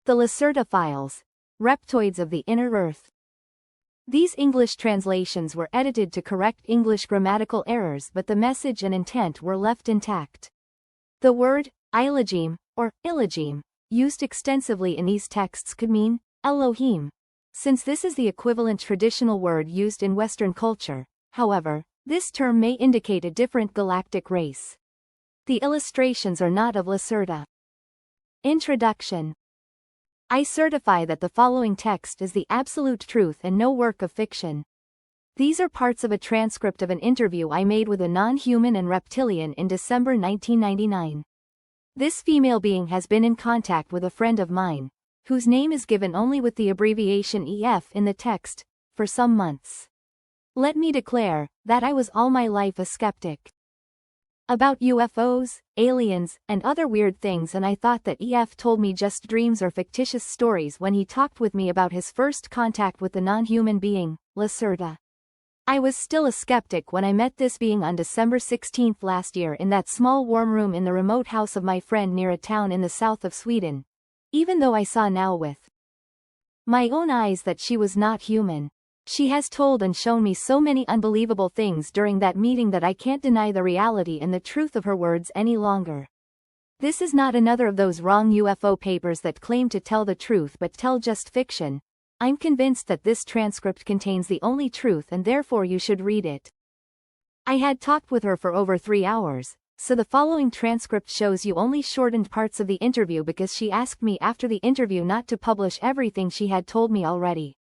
The Lacerta Files. Reptoids of the Inner Earth. These English translations were edited to correct English grammatical errors, but the message and intent were left intact. The word, Elohim, or Elohim, used extensively in these texts could mean Elohim, since this is the equivalent traditional word used in Western culture. However, this term may indicate a different galactic race. The illustrations are not of Lacerta. Introduction. I certify that the following text is the absolute truth and no work of fiction. These are parts of a transcript of an interview I made with a non-human and reptilian in December 1999. This female being has been in contact with a friend of mine, whose name is given only with the abbreviation EF in the text, for some months. Let me declare that I was all my life a skeptic about UFOs, aliens, and other weird things, and I thought that EF told me just dreams or fictitious stories when he talked with me about his first contact with the non-human being, Lacerta. I was still a skeptic when I met this being on December 16 last year in that small warm room in the remote house of my friend near a town in the south of Sweden, even though I saw now with my own eyes that she was not human. She has told and shown me so many unbelievable things during that meeting that I can't deny the reality and the truth of her words any longer. This is not another of those wrong UFO papers that claim to tell the truth but tell just fiction. I'm convinced that this transcript contains the only truth and therefore you should read it. I had talked with her for over 3 hours, so the following transcript shows you only shortened parts of the interview because she asked me after the interview not to publish everything she had told me already.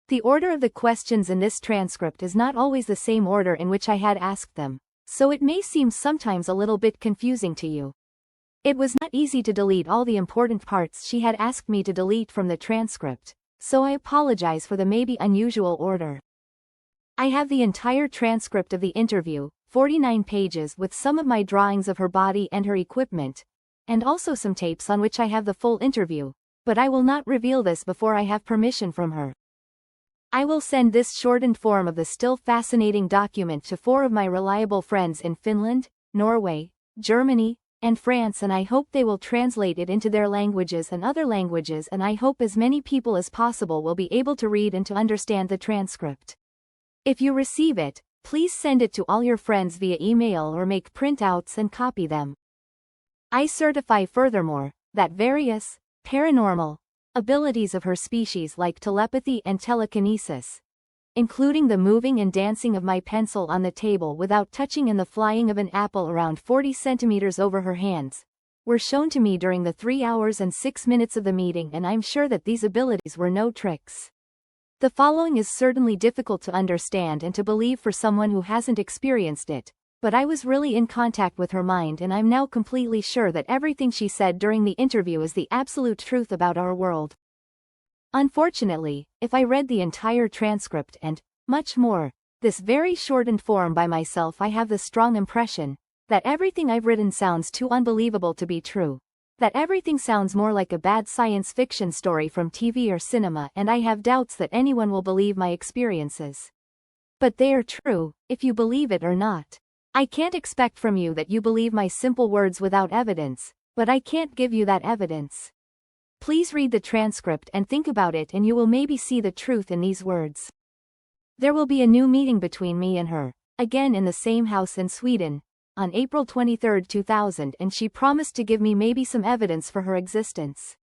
The order of the questions in this transcript is not always the same order in which I had asked them, so it may seem sometimes a little bit confusing to you. It was not easy to delete all the important parts she had asked me to delete from the transcript, so I apologize for the maybe unusual order. I have the entire transcript of the interview, 49 pages, with some of my drawings of her body and her equipment, and also some tapes on which I have the full interview, but I will not reveal this before I have permission from her. I will send this shortened form of the still fascinating document to 4 of my reliable friends in Finland, Norway, Germany, and France, and I hope they will translate it into their languages and other languages, and I hope as many people as possible will be able to read and to understand the transcript. If you receive it, please send it to all your friends via email or make printouts and copy them. I certify furthermore that various paranormal abilities of her species like telepathy and telekinesis, including the moving and dancing of my pencil on the table without touching and the flying of an apple around 40 centimeters over her hands, were shown to me during the 3 hours and 6 minutes of the meeting, and I'm sure that these abilities were no tricks. The following is certainly difficult to understand and to believe for someone who hasn't experienced it, but I was really in contact with her mind, and I'm now completely sure that everything she said during the interview is the absolute truth about our world. Unfortunately, if I read the entire transcript and, much more, this very shortened form by myself, I have the strong impression that everything I've written sounds too unbelievable to be true, that everything sounds more like a bad science fiction story from TV or cinema, and I have doubts that anyone will believe my experiences. But they are true, if you believe it or not. I can't expect from you that you believe my simple words without evidence, but I can't give you that evidence. Please read the transcript and think about it, and you will maybe see the truth in these words. There will be a new meeting between me and her, again in the same house in Sweden, on April 23, 2000, and she promised to give me maybe some evidence for her existence.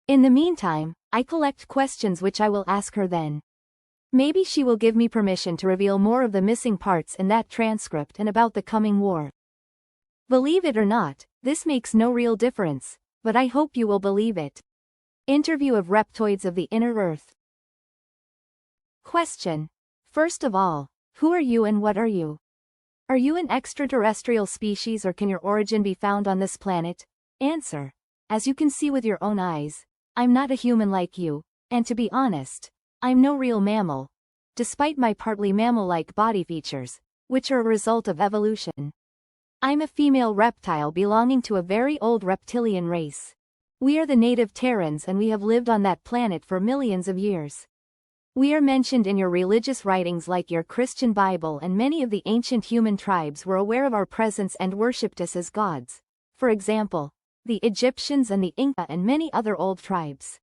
In the meantime, I collect questions which I will ask her then. Maybe she will give me permission to reveal more of the missing parts in that transcript and about the coming war. Believe it or not, this makes no real difference, but I hope you will believe it. Interview of Reptoids of the Inner Earth. Question. First of all, who are you and what are you? Are you an extraterrestrial species, or can your origin be found on this planet? Answer. As you can see with your own eyes, I'm not a human like you, and to be honest, I'm no real mammal, despite my partly mammal-like body features, which are a result of evolution. I'm a female reptile belonging to a very old reptilian race. We are the native Terrans, and we have lived on that planet for millions of years. We are mentioned in your religious writings like your Christian Bible, and many of the ancient human tribes were aware of our presence and worshipped us as gods. For example, the Egyptians and the Inca and many other old tribes.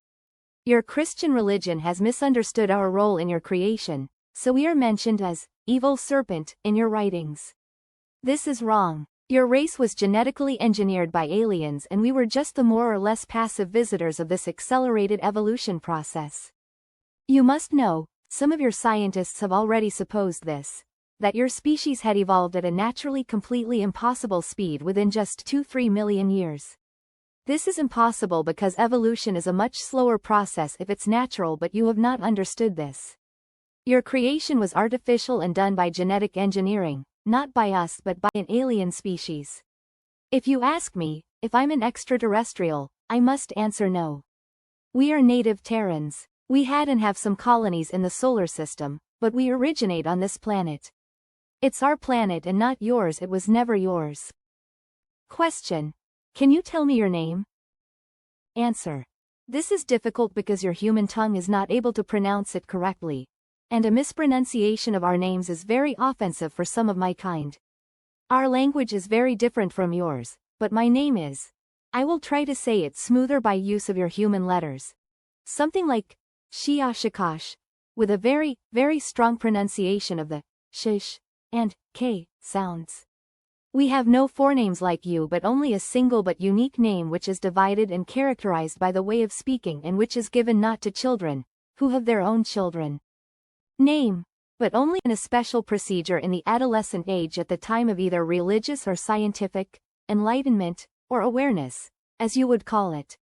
Your Christian religion has misunderstood our role in your creation, so we are mentioned as evil serpent in your writings. This is wrong. Your race was genetically engineered by aliens and we were just the more or less passive visitors of this accelerated evolution process. You must know, some of your scientists have already supposed this, that your species had evolved at a naturally completely impossible speed within just 2-3 million years. This is impossible because evolution is a much slower process if it's natural, but you have not understood this. Your creation was artificial and done by genetic engineering, not by us but by an alien species. If you ask me, if I'm an extraterrestrial, I must answer no. We are native Terrans. We had and have some colonies in the solar system, but we originate on this planet. It's our planet and not yours. It was never yours. Question. Can you tell me your name? Answer. This is difficult because your human tongue is not able to pronounce it correctly, and a mispronunciation of our names is very offensive for some of my kind. Our language is very different from yours, but my name is. I will try to say it smoother by use of your human letters. Something like Shiashikash, with a very, very strong pronunciation of the shish and k sounds. We have no forenames like you but only a single but unique name which is divided and characterized by the way of speaking and which is given not to children, who have their own children. Name, but only in a special procedure in the adolescent age at the time of either religious or scientific enlightenment, or awareness, as you would call it.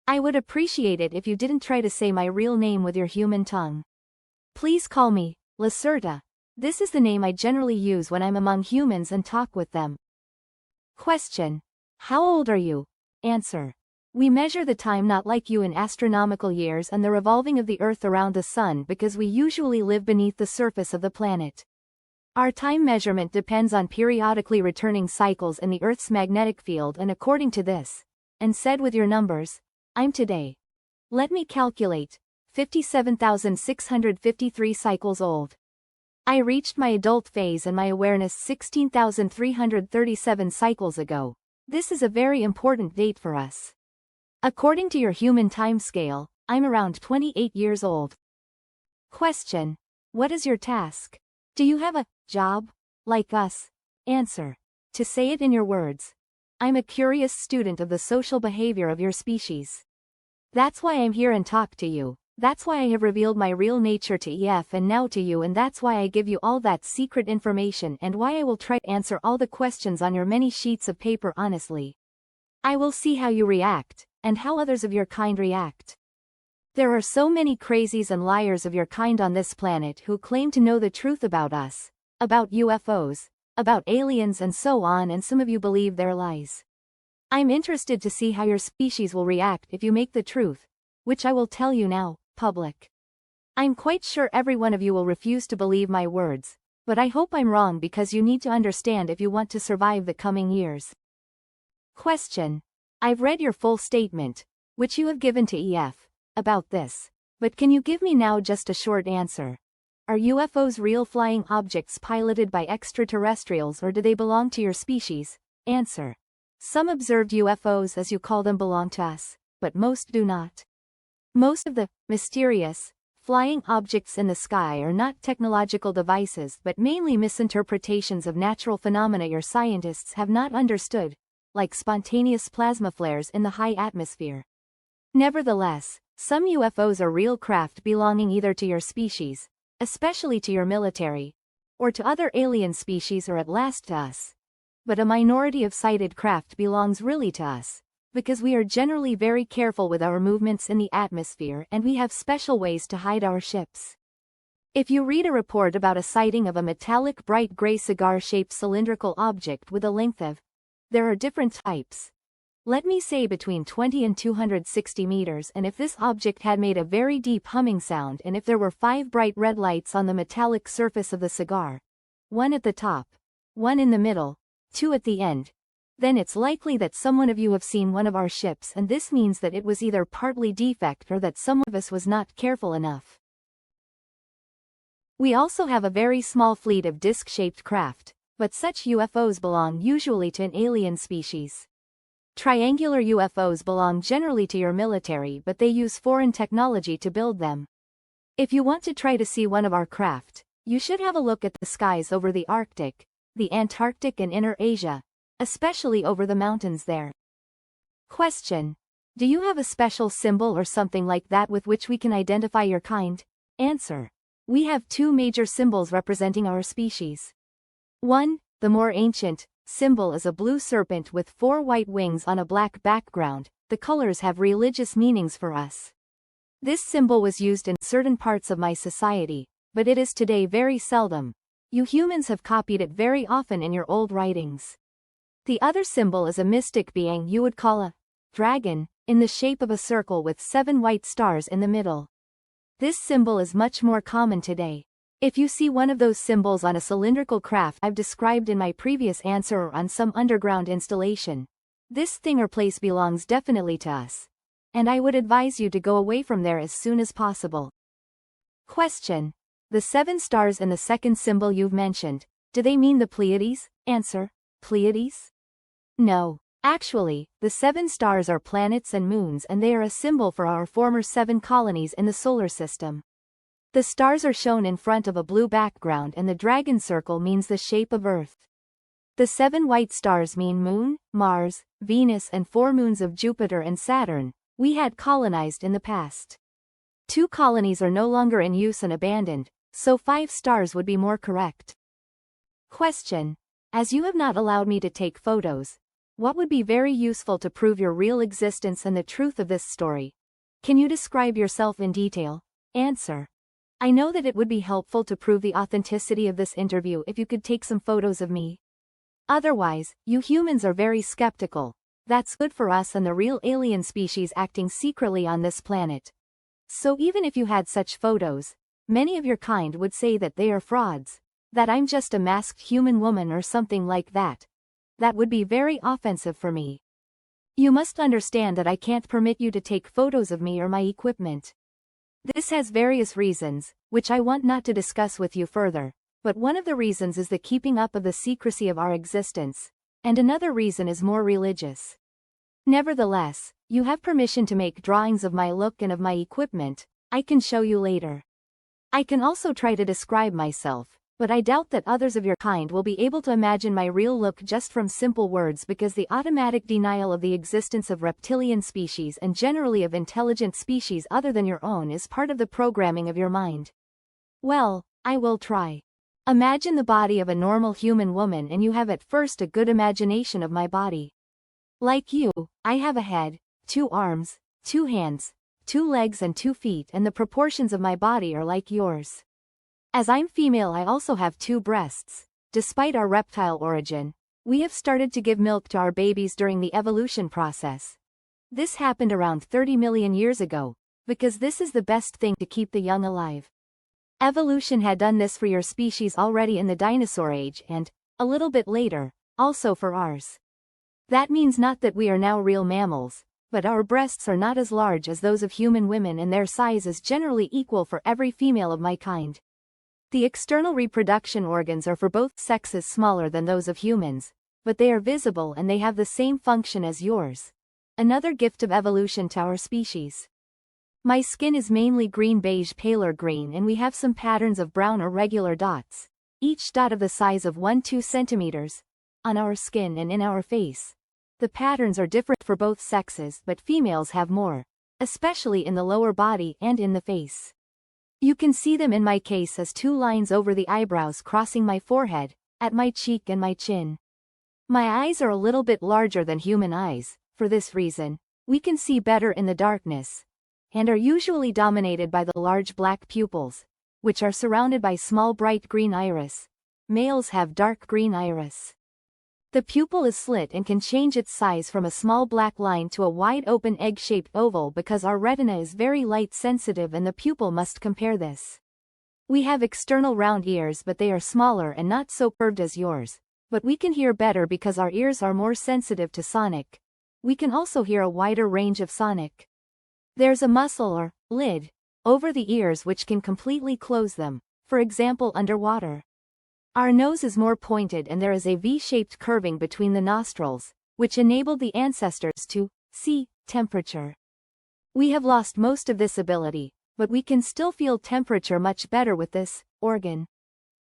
I would appreciate it if you didn't try to say my real name with your human tongue. Please call me Lacerta. This is the name I generally use when I'm among humans and talk with them. Question. How old are you? Answer. We measure the time not like you in astronomical years and the revolving of the Earth around the Sun because we usually live beneath the surface of the planet. Our time measurement depends on periodically returning cycles in the Earth's magnetic field, and according to this, and said with your numbers, I'm today. Let me calculate, 57,653 cycles old. I reached my adult phase and my awareness 16,337 cycles ago. This is a very important date for us. According to your human time scale, I'm around 28 years old. Question. What is your task? Do you have a job? Like us? Answer. To say it in your words. I'm a curious student of the social behavior of your species. That's why I'm here and talk to you. That's why I have revealed my real nature to EF and now to you, and that's why I give you all that secret information and why I will try to answer all the questions on your many sheets of paper honestly. I will see how you react, and how others of your kind react. There are so many crazies and liars of your kind on this planet who claim to know the truth about us, about UFOs, about aliens and so on, and some of you believe their lies. I'm interested to see how your species will react if you make the truth, which I will tell you now, public. I'm quite sure every one of you will refuse to believe my words, but I hope I'm wrong because you need to understand if you want to survive the coming years. Question. I've read your full statement, which you have given to EF, about this, but can you give me now just a short answer? Are UFOs real flying objects piloted by extraterrestrials, or do they belong to your species? Answer. Some observed UFOs, as you call them, belong to us, but most do not. Most of the mysterious flying objects in the sky are not technological devices but mainly misinterpretations of natural phenomena your scientists have not understood, like spontaneous plasma flares in the high atmosphere. Nevertheless, some UFOs are real craft belonging either to your species, especially to your military, or to other alien species, or at last to us. But a minority of sighted craft belongs really to us, because we are generally very careful with our movements in the atmosphere and we have special ways to hide our ships. If you read a report about a sighting of a metallic bright gray cigar-shaped cylindrical object with a length of, there are different types, let me say between 20 and 260 meters, and if this object had made a very deep humming sound and if there were 5 bright red lights on the metallic surface of the cigar, one at the top, one in the middle, 2 at the end, then it's likely that someone of you have seen one of our ships, and this means that it was either partly defect or that some of us was not careful enough. We also have a very small fleet of disc-shaped craft, but such UFOs belong usually to an alien species. Triangular UFOs belong generally to your military, but they use foreign technology to build them. If you want to try to see one of our craft, you should have a look at the skies over the Arctic, the Antarctic and Inner Asia, especially over the mountains there. Question. Do you have a special symbol or something like that with which we can identify your kind? Answer. We have two major symbols representing our species. 1. The more ancient symbol is a blue serpent with 4 white wings on a black background. The colors have religious meanings for us. This symbol was used in certain parts of my society, but it is today very seldom. You humans have copied it very often in your old writings. The other symbol is a mystic being you would call a dragon, in the shape of a circle with 7 white stars in the middle. This symbol is much more common today. If you see one of those symbols on a cylindrical craft I've described in my previous answer or on some underground installation, this thing or place belongs definitely to us, and I would advise you to go away from there as soon as possible. Question. The 7 stars in the second symbol you've mentioned, do they mean the Pleiades? Answer. Pleiades? No. Actually, the 7 stars are planets and moons, and they are a symbol for our former 7 colonies in the solar system. The stars are shown in front of a blue background, and the dragon circle means the shape of Earth. The 7 white stars mean Moon, Mars, Venus and 4 moons of Jupiter and Saturn we had colonized in the past. 2 colonies are no longer in use and abandoned, so 5 stars would be more correct. Question. As you have not allowed me to take photos, what would be very useful to prove your real existence and the truth of this story? Can you describe yourself in detail? Answer. I know that it would be helpful to prove the authenticity of this interview if you could take some photos of me. Otherwise, you humans are very skeptical. That's good for us and the real alien species acting secretly on this planet. So even if you had such photos, many of your kind would say that they are frauds, that I'm just a masked human woman or something like that. That would be very offensive for me. You must understand that I can't permit you to take photos of me or my equipment. This has various reasons, which I want not to discuss with you further, but one of the reasons is the keeping up of the secrecy of our existence, and another reason is more religious. Nevertheless, you have permission to make drawings of my look and of my equipment. I can show you later. I can also try to describe myself, but I doubt that others of your kind will be able to imagine my real look just from simple words, because the automatic denial of the existence of reptilian species and generally of intelligent species other than your own is part of the programming of your mind. Well, I will try. Imagine the body of a normal human woman and you have at first a good imagination of my body. Like you, I have a head, 2 arms, 2 hands, 2 legs and 2 feet, and the proportions of my body are like yours. As I'm female, I also have 2 breasts. Despite our reptile origin, we have started to give milk to our babies during the evolution process. This happened around 30 million years ago, because this is the best thing to keep the young alive. Evolution had done this for your species already in the dinosaur age and, a little bit later, also for ours. That means not that we are now real mammals, but our breasts are not as large as those of human women and their size is generally equal for every female of my kind. The external reproduction organs are for both sexes smaller than those of humans, but they are visible and they have the same function as yours. Another gift of evolution to our species. My skin is mainly green-beige paler green, and we have some patterns of brown or regular dots, each dot of the size of 1-2 centimeters, on our skin and in our face. The patterns are different for both sexes, but females have more, especially in the lower body and in the face. You can see them in my case as 2 lines over the eyebrows crossing my forehead, at my cheek and my chin. My eyes are a little bit larger than human eyes. For this reason, we can see better in the darkness, and are usually dominated by the large black pupils, which are surrounded by small bright green iris. Males have dark green iris. The pupil is slit and can change its size from a small black line to a wide-open egg-shaped oval because our retina is very light-sensitive and the pupil must compare this. We have external round ears, but they are smaller and not so curved as yours, but we can hear better because our ears are more sensitive to sonic. We can also hear a wider range of sonic. There's a muscle or lid over the ears which can completely close them, for example underwater. Our nose is more pointed and there is a V-shaped curving between the nostrils, which enabled the ancestors to see temperature. We have lost most of this ability, but we can still feel temperature much better with this organ.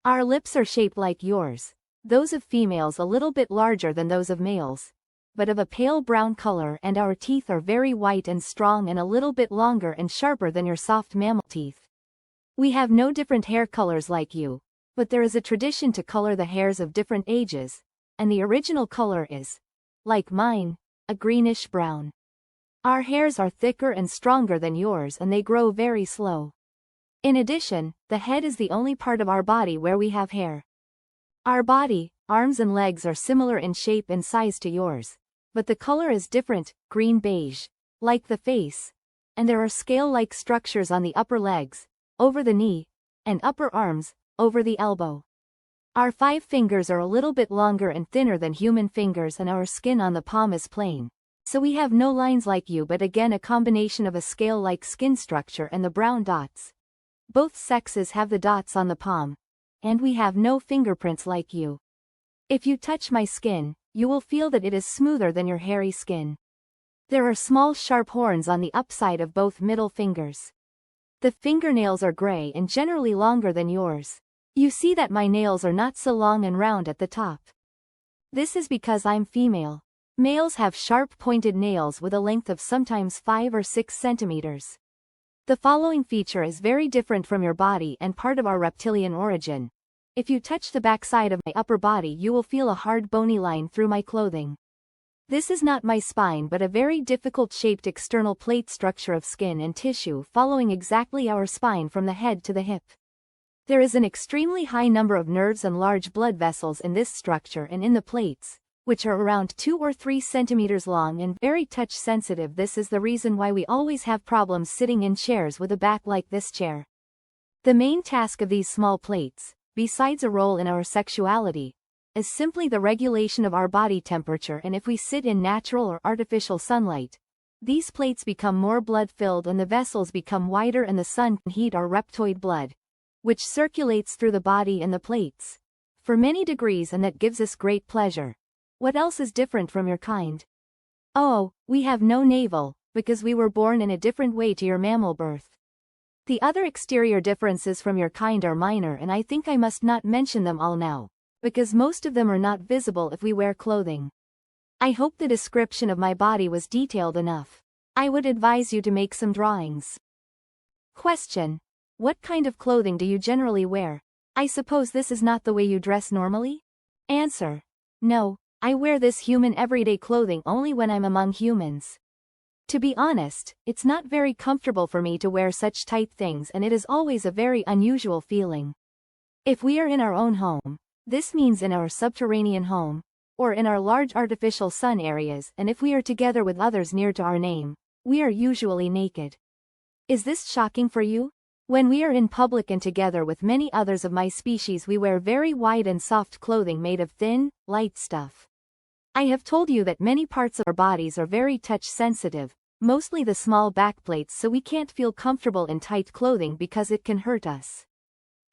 Our lips are shaped like yours, those of females a little bit larger than those of males, but of a pale brown color, and our teeth are very white and strong and a little bit longer and sharper than your soft mammal teeth. We have no different hair colors like you, but there is a tradition to color the hairs of different ages, and the original color is, like mine, a greenish brown. Our hairs are thicker and stronger than yours, and they grow very slow. In addition, the head is the only part of our body where we have hair. Our body, arms and legs are similar in shape and size to yours, but the color is different, green-beige, like the face, and there are scale-like structures on the upper legs, over the knee, and upper arms, over the elbow. Our 5 fingers are a little bit longer and thinner than human fingers, and our skin on the palm is plain. So we have no lines like you, but again a combination of a scale-like skin structure and the brown dots. Both sexes have the dots on the palm, and we have no fingerprints like you. If you touch my skin, you will feel that it is smoother than your hairy skin. There are small sharp horns on the upside of both middle fingers. The fingernails are gray and generally longer than yours. You see that my nails are not so long and round at the top. This is because I'm female. Males have sharp pointed nails with a length of sometimes 5 or 6 centimeters. The following feature is very different from your body and part of our reptilian origin. If you touch the backside of my upper body, you will feel a hard bony line through my clothing. This is not my spine, but a very difficult shaped external plate structure of skin and tissue following exactly our spine from the head to the hip. There is an extremely high number of nerves and large blood vessels in this structure and in the plates, which are around 2 or 3 centimeters long and very touch sensitive. This is the reason why we always have problems sitting in chairs with a back like this chair. The main task of these small plates, besides a role in our sexuality, is simply the regulation of our body temperature, and if we sit in natural or artificial sunlight, these plates become more blood-filled and the vessels become wider, and the sun can heat our reptoid blood, which circulates through the body and the plates, for many degrees, and that gives us great pleasure. What else is different from your kind? Oh, we have no navel, because we were born in a different way to your mammal birth. The other exterior differences from your kind are minor, and I think I must not mention them all now, because most of them are not visible if we wear clothing. I hope the description of my body was detailed enough. I would advise you to make some drawings. Question: what kind of clothing do you generally wear? I suppose this is not the way you dress normally? Answer: no. I wear this human everyday clothing only when I'm among humans. To be honest, it's not very comfortable for me to wear such tight things, and it is always a very unusual feeling. If we are in our own home, this means in our subterranean home, or in our large artificial sun areas, and if we are together with others near to our name, we are usually naked. Is this shocking for you? When we are in public and together with many others of my species, we wear very wide and soft clothing made of thin, light stuff. I have told you that many parts of our bodies are very touch sensitive, mostly the small backplates, so we can't feel comfortable in tight clothing because it can hurt us.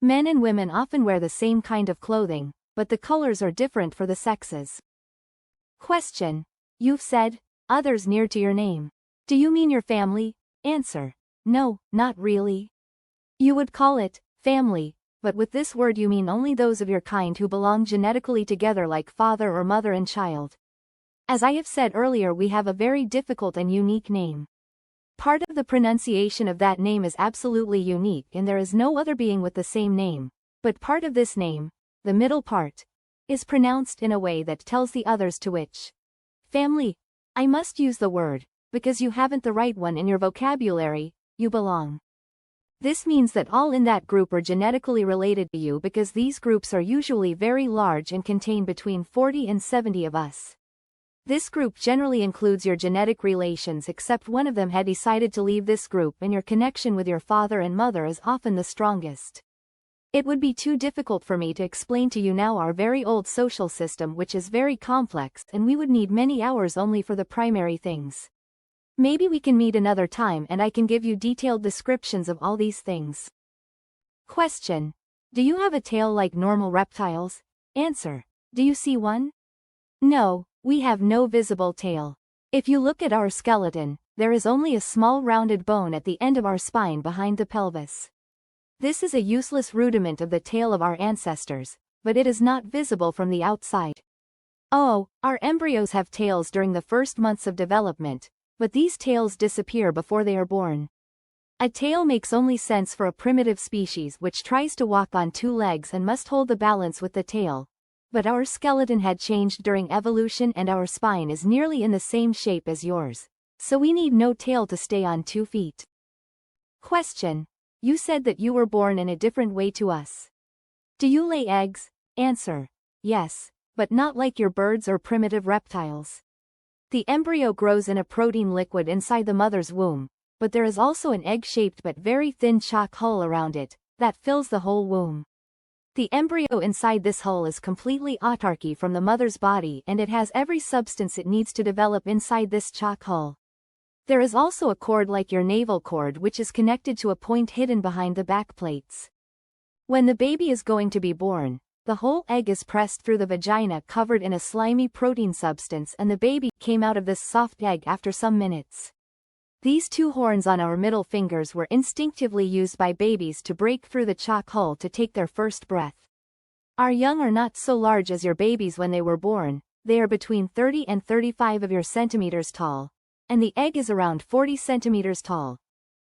Men and women often wear the same kind of clothing, but the colors are different for the sexes. Question: you've said, others near to your name. Do you mean your family? Answer: no, not really. You would call it family, but with this word you mean only those of your kind who belong genetically together, like father or mother and child. As I have said earlier, we have a very difficult and unique name. Part of the pronunciation of that name is absolutely unique, and there is no other being with the same name, but part of this name, the middle part, is pronounced in a way that tells the others to which family, I must use the word, because you haven't the right one in your vocabulary, you belong. This means that all in that group are genetically related to you, because these groups are usually very large and contain between 40 and 70 of us. This group generally includes your genetic relations, except one of them had decided to leave this group, and your connection with your father and mother is often the strongest. It would be too difficult for me to explain to you now our very old social system, which is very complex, and we would need many hours only for the primary things. Maybe we can meet another time and I can give you detailed descriptions of all these things. Question: do you have a tail like normal reptiles? Answer: do you see one? No, We have no visible tail. If you look at our skeleton, there is only a small rounded bone at the end of our spine behind the pelvis. This is a useless rudiment of the tail of our ancestors, but it is not visible from the outside. Oh, our embryos have tails during the first months of development, but these tails disappear before they are born. A tail makes only sense for a primitive species which tries to walk on two legs and must hold the balance with the tail. But our skeleton had changed during evolution and our spine is nearly in the same shape as yours, so we need no tail to stay on 2 feet. Question. You said that you were born in a different way to us. Do you lay eggs? Answer. Yes, but not like your birds or primitive reptiles. The embryo grows in a protein liquid inside the mother's womb, but there is also an egg-shaped but very thin chalk hull around it, that fills the whole womb. The embryo inside this hull is completely autarky from the mother's body and it has every substance it needs to develop inside this chalk hull. There is also a cord like your navel cord which is connected to a point hidden behind the back plates. When the baby is going to be born, the whole egg is pressed through the vagina covered in a slimy protein substance and the baby came out of this soft egg after some minutes. These 2 horns on our middle fingers were instinctively used by babies to break through the chalk hull to take their first breath. Our young are not so large as your babies when they were born, they are between 30 and 35 of your centimeters tall, and the egg is around 40 centimeters tall.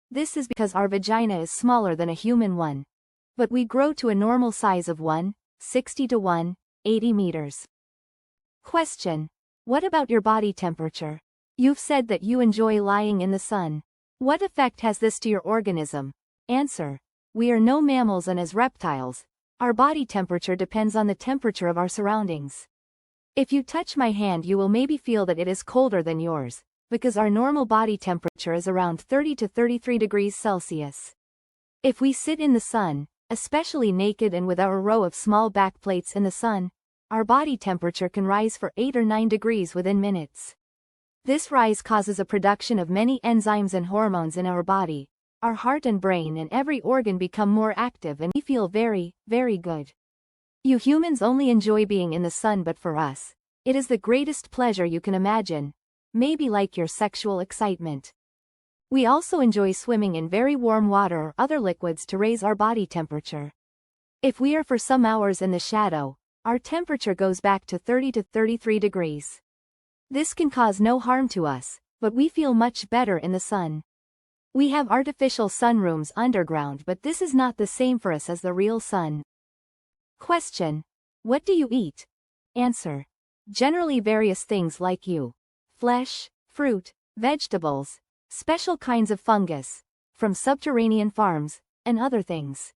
This is because our vagina is smaller than a human one. But we grow to a normal size of 1:60 to 1:80 meters. Question. What about your body temperature? You've said that you enjoy lying in the sun. What effect has this to your organism? Answer. We are no mammals and as reptiles, our body temperature depends on the temperature of our surroundings. If you touch my hand you will maybe feel that it is colder than yours, because our normal body temperature is around 30 to 33 degrees Celsius. If we sit in the sun, especially naked and with our row of small back plates in the sun, our body temperature can rise for 8 or 9 degrees within minutes. This rise causes a production of many enzymes and hormones in our body. Our heart and brain and every organ become more active and we feel very, very good. You humans only enjoy being in the sun, but for us, it is the greatest pleasure you can imagine, maybe like your sexual excitement. We also enjoy swimming in very warm water or other liquids to raise our body temperature. If we are for some hours in the shadow, our temperature goes back to 30 to 33 degrees. This can cause no harm to us, but we feel much better in the sun. We have artificial sunrooms underground, but this is not the same for us as the real sun. Question. What do you eat? Answer. Generally various things like you. Flesh, fruit, vegetables, special kinds of fungus, from subterranean farms, and other things.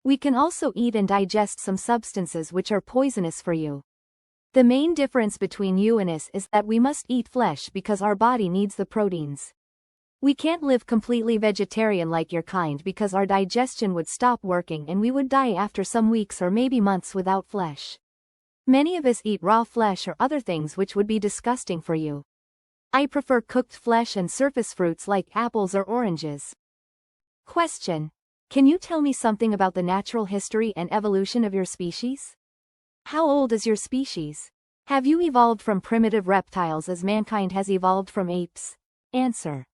We can also eat and digest some substances which are poisonous for you. The main difference between you and us is that we must eat flesh because our body needs the proteins. We can't live completely vegetarian like your kind because our digestion would stop working and we would die after some weeks or maybe months without flesh. Many of us eat raw flesh or other things which would be disgusting for you. I prefer cooked flesh and surface fruits like apples or oranges. Question. Can you tell me something about the natural history and evolution of your species? How old is your species? Have you evolved from primitive reptiles as mankind has evolved from apes? Answer.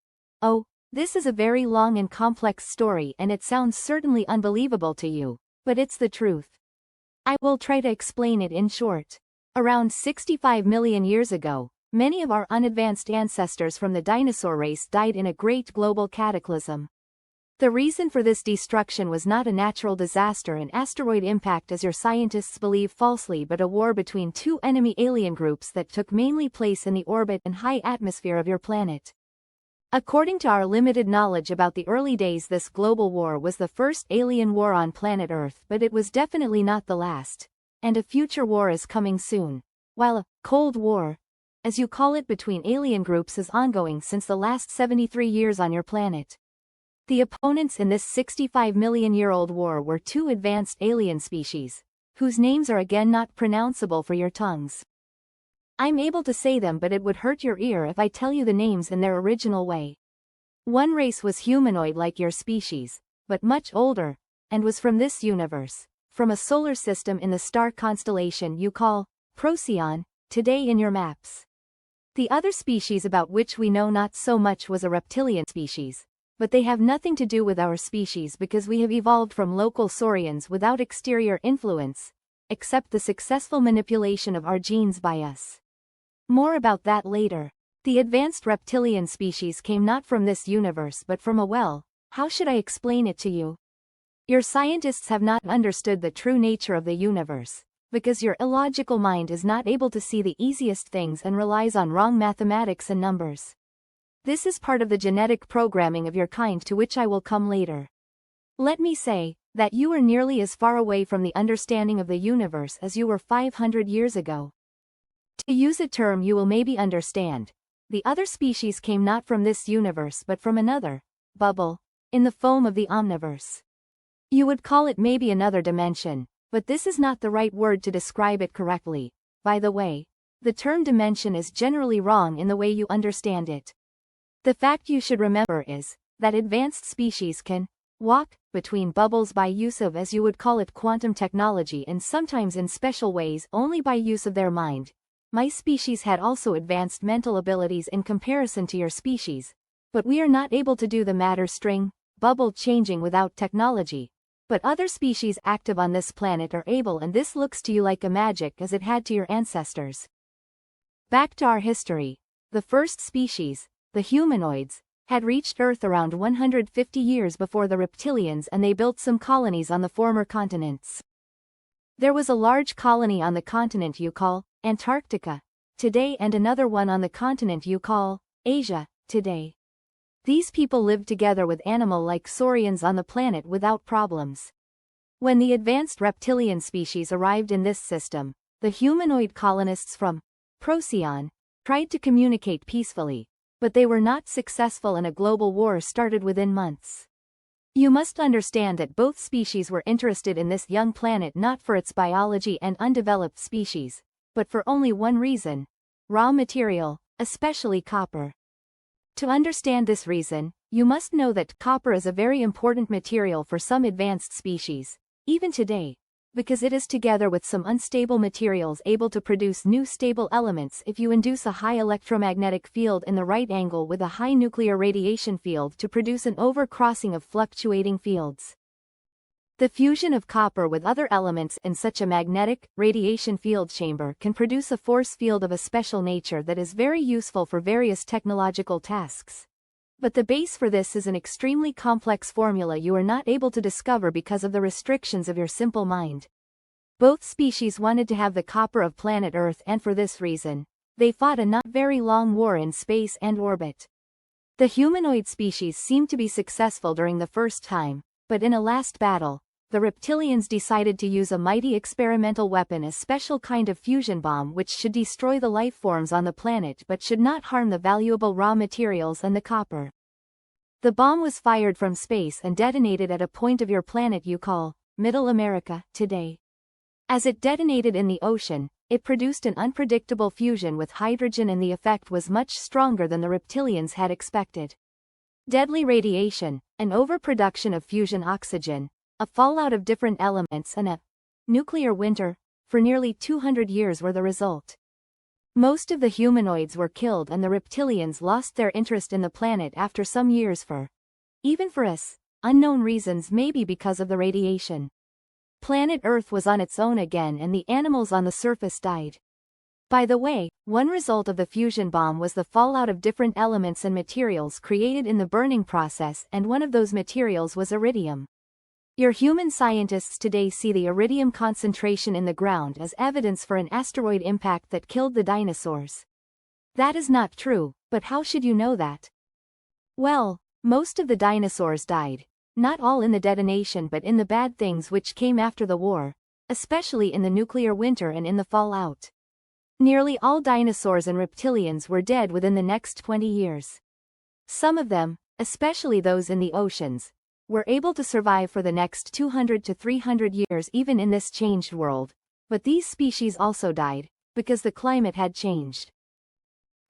Oh, this is a very long and complex story and it sounds certainly unbelievable to you, but it's the truth. I will try to explain it in short. Around 65 million years ago, many of our unadvanced ancestors from the dinosaur race died in a great global cataclysm. The reason for this destruction was not a natural disaster, an asteroid impact as your scientists believe falsely, but a war between 2 enemy alien groups that took mainly place in the orbit and high atmosphere of your planet. According to our limited knowledge about the early days, this global war was the first alien war on planet Earth, but it was definitely not the last, and a future war is coming soon, while a Cold War, as you call it, between alien groups is ongoing since the last 73 years on your planet. The opponents in this 65-million-year-old war were 2 advanced alien species, whose names are again not pronounceable for your tongues. I'm able to say them, but it would hurt your ear if I tell you the names in their original way. One race was humanoid like your species, but much older, and was from this universe, from a solar system in the star constellation you call Procyon, today in your maps. The other species about which we know not so much was a reptilian species, but they have nothing to do with our species because we have evolved from local saurians without exterior influence, except the successful manipulation of our genes by us. More about that later. The advanced reptilian species came not from this universe but from how should I explain it to you? Your scientists have not understood the true nature of the universe, because your illogical mind is not able to see the easiest things and relies on wrong mathematics and numbers. This is part of the genetic programming of your kind to which I will come later. Let me say, that you are nearly as far away from the understanding of the universe as you were 500 years ago. To use a term you will maybe understand, the other species came not from this universe but from another bubble in the foam of the omniverse. You would call it maybe another dimension, but this is not the right word to describe it correctly. By the way, the term dimension is generally wrong in the way you understand it. The fact you should remember is that advanced species can walk between bubbles by use of, as you would call it, quantum technology, and sometimes in special ways only by use of their mind. My species had also advanced mental abilities in comparison to your species, but we are not able to do the matter string bubble changing without technology. But other species active on this planet are able, and this looks to you like a magic as it had to your ancestors. Back to our history. The first species, the humanoids, had reached Earth around 150 years before the reptilians, and they built some colonies on the former continents. There was a large colony on the continent you call Antarctica today and another one on the continent you call Asia today. These people lived together with animal-like saurians on the planet without problems. When the advanced reptilian species arrived in this system, the humanoid colonists from Procyon tried to communicate peacefully, but they were not successful and a global war started within months. You must understand that both species were interested in this young planet not for its biology and undeveloped species, but for only one reason: raw material, especially copper. To understand this reason, you must know that copper is a very important material for some advanced species, even today, because it is together with some unstable materials able to produce new stable elements if you induce a high electromagnetic field in the right angle with a high nuclear radiation field to produce an overcrossing of fluctuating fields. The fusion of copper with other elements in such a magnetic radiation field chamber can produce a force field of a special nature that is very useful for various technological tasks. But the base for this is an extremely complex formula you are not able to discover because of the restrictions of your simple mind. Both species wanted to have the copper of planet Earth, and for this reason, they fought a not very long war in space and orbit. The humanoid species seemed to be successful during the first time, but in a last battle, the reptilians decided to use a mighty experimental weapon, a special kind of fusion bomb which should destroy the life forms on the planet but should not harm the valuable raw materials and the copper. The bomb was fired from space and detonated at a point of your planet you call Middle America today. As it detonated in the ocean, it produced an unpredictable fusion with hydrogen, and the effect was much stronger than the reptilians had expected. Deadly radiation, an overproduction of fusion oxygen, a fallout of different elements, and a nuclear winter for nearly 200 years were the result. Most of the humanoids were killed, and the reptilians lost their interest in the planet after some years even for us, unknown reasons, maybe because of the radiation. Planet Earth was on its own again, and the animals on the surface died. By the way, one result of the fusion bomb was the fallout of different elements and materials created in the burning process, and one of those materials was iridium. Your human scientists today see the iridium concentration in the ground as evidence for an asteroid impact that killed the dinosaurs. That is not true, but how should you know that? Well, most of the dinosaurs died, not all in the detonation but in the bad things which came after the war, especially in the nuclear winter and in the fallout. Nearly all dinosaurs and reptilians were dead within the next 20 years. Some of them, especially those in the oceans, were able to survive for the next 200 to 300 years even in this changed world, but these species also died, because the climate had changed.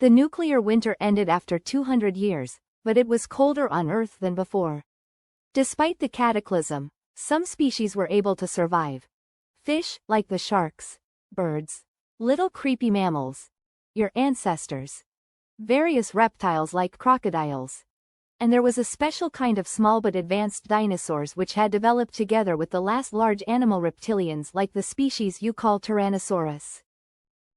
The nuclear winter ended after 200 years, but it was colder on Earth than before. Despite the cataclysm, some species were able to survive. Fish, like the sharks, birds, little creepy mammals, your ancestors, various reptiles like crocodiles. And there was a special kind of small but advanced dinosaurs which had developed together with the last large animal reptilians like the species you call Tyrannosaurus.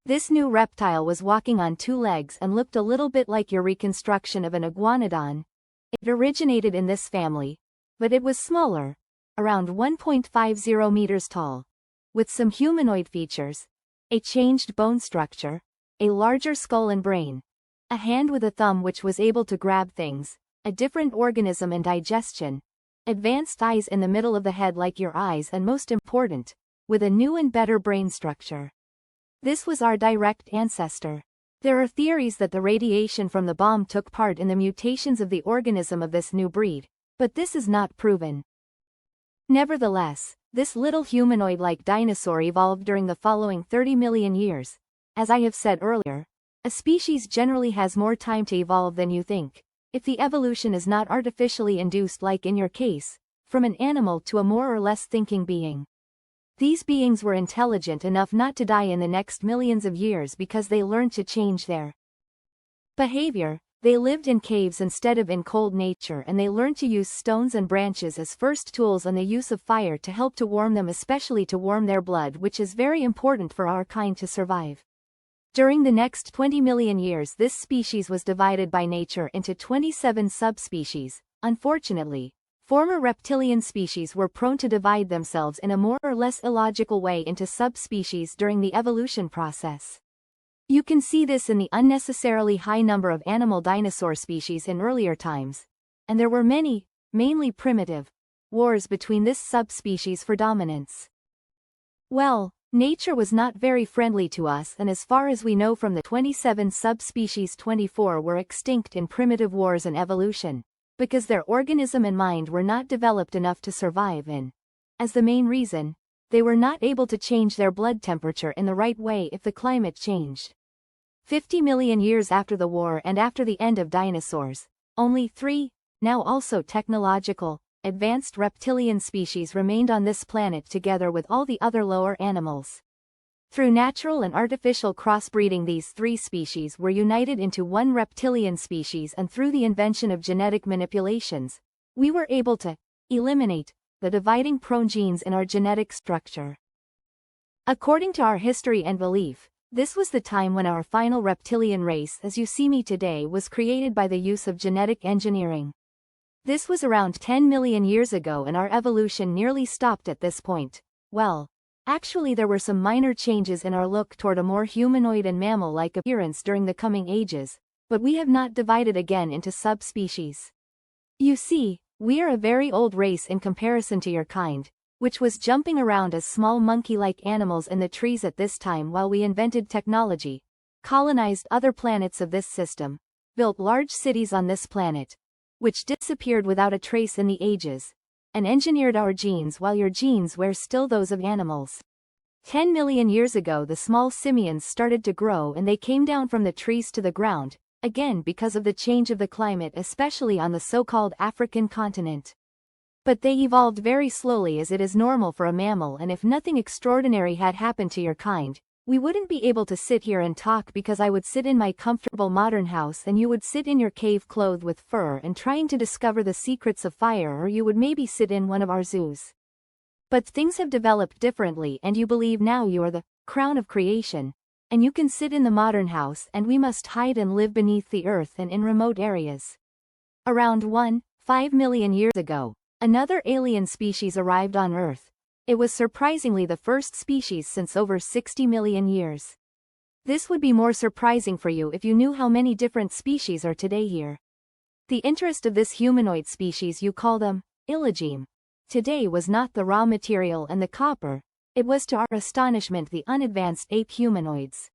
This new reptile was walking on two legs and looked a little bit like your reconstruction of an iguanodon. It originated in this family, but it was smaller, around 1.50 meters tall, with some humanoid features, a changed bone structure, a larger skull and brain, a hand with a thumb which was able to grab things, a different organism and digestion, advanced eyes in the middle of the head like your eyes, and most important, with a new and better brain structure. This was our direct ancestor. There are theories that the radiation from the bomb took part in the mutations of the organism of this new breed, but this is not proven. Nevertheless, this little humanoid-like dinosaur evolved during the following 30 million years. As I have said earlier, a species generally has more time to evolve than you think, if the evolution is not artificially induced like in your case, from an animal to a more or less thinking being. These beings were intelligent enough not to die in the next millions of years because they learned to change their behavior. They lived in caves instead of in cold nature, and they learned to use stones and branches as first tools and the use of fire to help to warm them, especially to warm their blood, which is very important for our kind to survive. During the next 20 million years this species was divided by nature into 27 subspecies. Unfortunately, former reptilian species were prone to divide themselves in a more or less illogical way into subspecies during the evolution process. You can see this in the unnecessarily high number of animal dinosaur species in earlier times, and there were many, mainly primitive, wars between this subspecies for dominance. Well, nature was not very friendly to us, and as far as we know from the 27 subspecies 24 were extinct in primitive wars and evolution, because their organism and mind were not developed enough to survive in. As the main reason, they were not able to change their blood temperature in the right way if the climate changed. 50 million years after the war and after the end of dinosaurs, only 3, now also technological, advanced reptilian species remained on this planet together with all the other lower animals. Through natural and artificial crossbreeding these 3 species were united into one reptilian species, and through the invention of genetic manipulations, we were able to eliminate the dividing prone genes in our genetic structure. According to our history and belief, this was the time when our final reptilian race as you see me today was created by the use of genetic engineering. This was around 10 million years ago, and our evolution nearly stopped at this point. Well, actually there were some minor changes in our look toward a more humanoid and mammal-like appearance during the coming ages, but we have not divided again into subspecies. You see, we are a very old race in comparison to your kind, which was jumping around as small monkey-like animals in the trees at this time while we invented technology, colonized other planets of this system, built large cities on this planet, which disappeared without a trace in the ages, and engineered our genes while your genes were still those of animals. 10 million years ago the small simians started to grow, and they came down from the trees to the ground, again because of the change of the climate, especially on the so-called African continent. But they evolved very slowly, as it is normal for a mammal, and if nothing extraordinary had happened to your kind, we wouldn't be able to sit here and talk, because I would sit in my comfortable modern house and you would sit in your cave clothed with fur and trying to discover the secrets of fire, or you would maybe sit in one of our zoos. But things have developed differently, and you believe now you are the crown of creation, and you can sit in the modern house, and we must hide and live beneath the earth and in remote areas. Around 1.5 million years ago, another alien species arrived on Earth. It was surprisingly the first species since over 60 million years. This would be more surprising for you if you knew how many different species are today here. The interest of this humanoid species, you call them illogene, today was not the raw material and the copper, it was to our astonishment the unadvanced ape humanoids.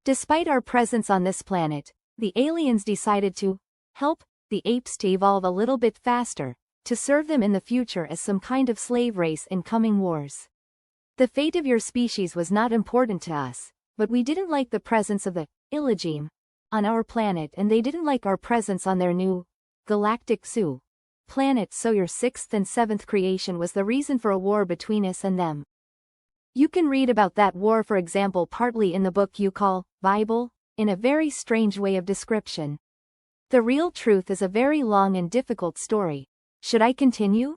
Despite our presence on this planet, the aliens decided to help the apes to evolve a little bit faster, to serve them in the future as some kind of slave race in coming wars. The fate of your species was not important to us, but we didn't like the presence of the illogene on our planet, and they didn't like our presence on their new galactic zoo planet, so your 6th and 7th creation was the reason for a war between us and them. You can read about that war, for example, partly in the book you call Bible, in a very strange way of description. The real truth is a very long and difficult story. Should I continue?